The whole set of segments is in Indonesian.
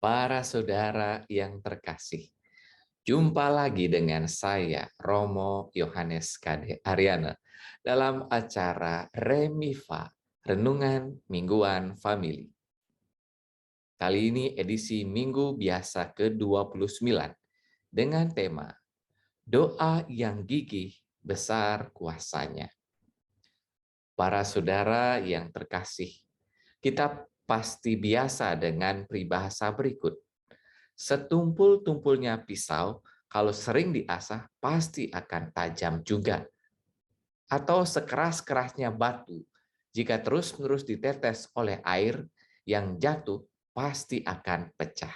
Para saudara yang terkasih, jumpa lagi dengan saya, Romo Yohanes Kade Ariana, dalam acara Remifa, Renungan Mingguan Family. Kali ini edisi Minggu Biasa ke-29, dengan tema Doa yang Gigih Besar Kuasanya. Para saudara yang terkasih, kita pasti biasa dengan peribahasa berikut. Setumpul-tumpulnya pisau, kalau sering diasah, pasti akan tajam juga. Atau sekeras-kerasnya batu, jika terus-menerus ditetes oleh air yang jatuh, pasti akan pecah.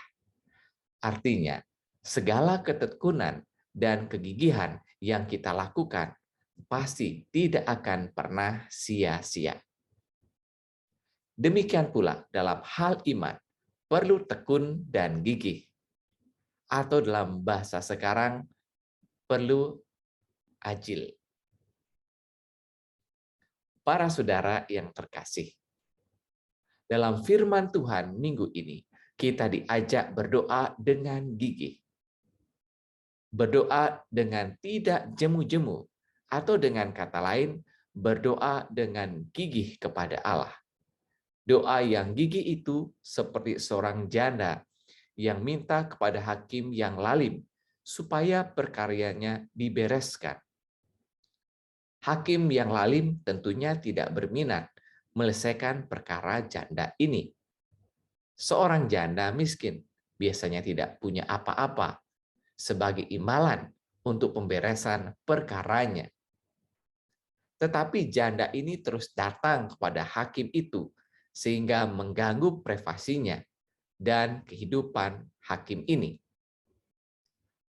Artinya, segala ketekunan dan kegigihan yang kita lakukan, pasti tidak akan pernah sia-sia. Demikian pula dalam hal iman, perlu tekun dan gigih. Atau dalam bahasa sekarang, perlu ajil. Para saudara yang terkasih, dalam firman Tuhan minggu ini, kita diajak berdoa dengan gigih. Berdoa dengan tidak jemu-jemu, atau dengan kata lain, berdoa dengan gigih kepada Allah. Doa yang gigih itu seperti seorang janda yang minta kepada hakim yang lalim supaya perkaranya dibereskan. Hakim yang lalim tentunya tidak berminat menyelesaikan perkara janda ini. Seorang janda miskin biasanya tidak punya apa-apa sebagai imbalan untuk pemberesan perkaranya. Tetapi janda ini terus datang kepada hakim itu sehingga mengganggu privasinya dan kehidupan hakim ini.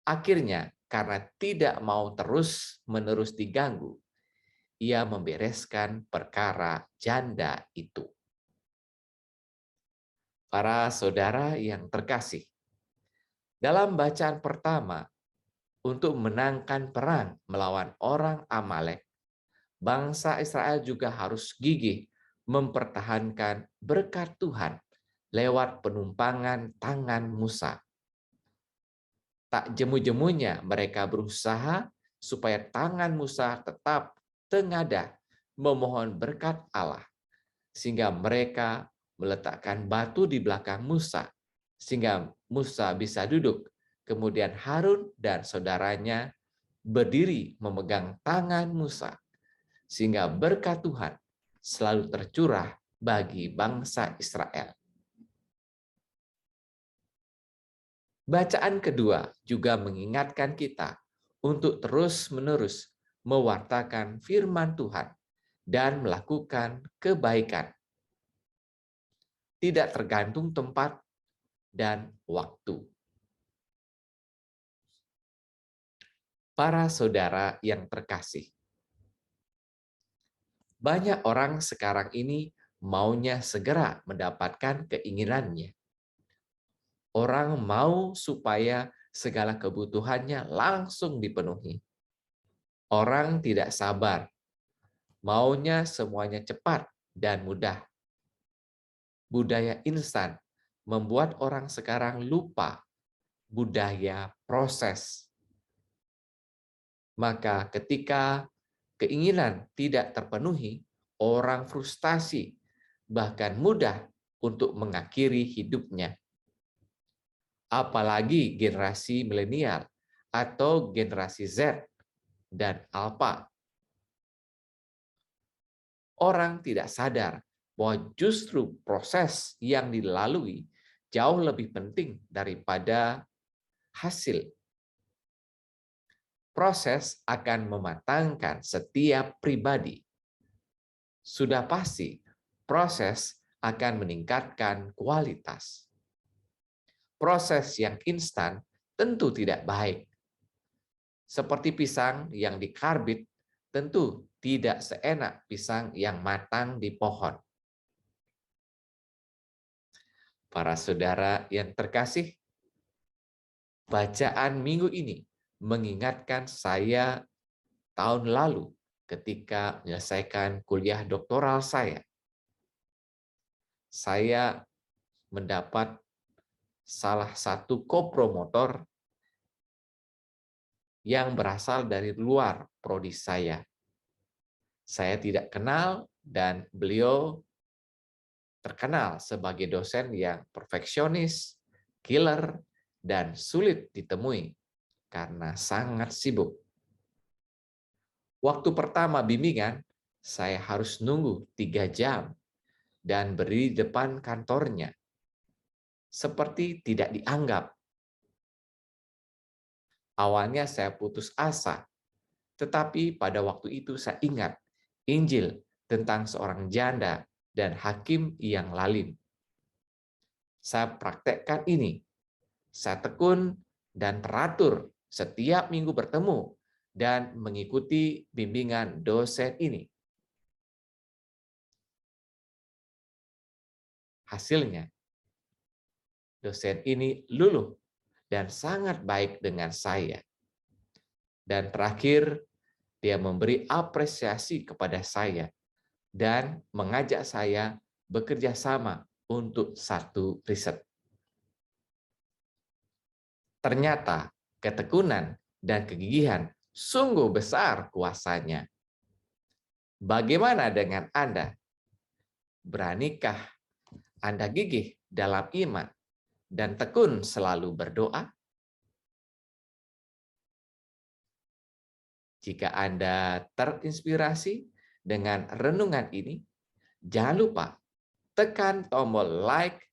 Akhirnya, karena tidak mau terus-menerus diganggu, ia membereskan perkara janda itu. Para saudara yang terkasih, dalam bacaan pertama, untuk menangkan perang melawan orang Amalek, bangsa Israel juga harus gigih mempertahankan berkat Tuhan lewat penumpangan tangan Musa. Tak jemu-jemunya mereka berusaha supaya tangan Musa tetap tengadah memohon berkat Allah, sehingga mereka meletakkan batu di belakang Musa, sehingga Musa bisa duduk. Kemudian Harun dan saudaranya berdiri memegang tangan Musa, sehingga berkat Tuhan selalu tercurah bagi bangsa Israel. Bacaan kedua juga mengingatkan kita untuk terus-menerus mewartakan firman Tuhan dan melakukan kebaikan. Tidak tergantung tempat dan waktu. Para saudara yang terkasih, banyak orang sekarang ini maunya segera mendapatkan keinginannya. Orang mau supaya segala kebutuhannya langsung dipenuhi. Orang tidak sabar, maunya semuanya cepat dan mudah. Budaya instan membuat orang sekarang lupa budaya proses. Maka ketika keinginan tidak terpenuhi, orang frustasi, bahkan mudah untuk mengakhiri hidupnya. Apalagi generasi milenial atau generasi Z dan Alpha. Orang tidak sadar bahwa justru proses yang dilalui jauh lebih penting daripada hasil. Proses akan mematangkan setiap pribadi. Sudah pasti, proses akan meningkatkan kualitas. Proses yang instan tentu tidak baik. Seperti pisang yang dikarbit, tentu tidak seenak pisang yang matang di pohon. Para saudara yang terkasih, bacaan minggu ini mengingatkan saya tahun lalu ketika menyelesaikan kuliah doktoral saya. Saya mendapat salah satu kopromotor yang berasal dari luar prodi saya. Saya tidak kenal dan beliau terkenal sebagai dosen yang perfeksionis, killer, dan sulit ditemui karena sangat sibuk. Waktu pertama bimbingan, saya harus nunggu 3 jam dan berdiri di depan kantornya, seperti tidak dianggap. Awalnya saya putus asa, tetapi pada waktu itu saya ingat Injil tentang seorang janda dan hakim yang lalim. Saya praktekkan ini. Saya tekun dan teratur setiap minggu bertemu dan mengikuti bimbingan dosen ini. Hasilnya, dosen ini luluh dan sangat baik dengan saya. Dan terakhir, dia memberi apresiasi kepada saya dan mengajak saya bekerja sama untuk satu riset. Ternyata ketekunan dan kegigihan sungguh besar kuasanya. Bagaimana dengan Anda? Beranikah Anda gigih dalam iman dan tekun selalu berdoa? Jika Anda terinspirasi dengan renungan ini, jangan lupa tekan tombol like,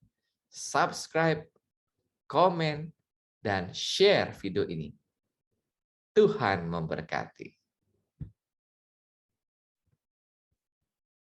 subscribe, komen, dan share video ini. Tuhan memberkati.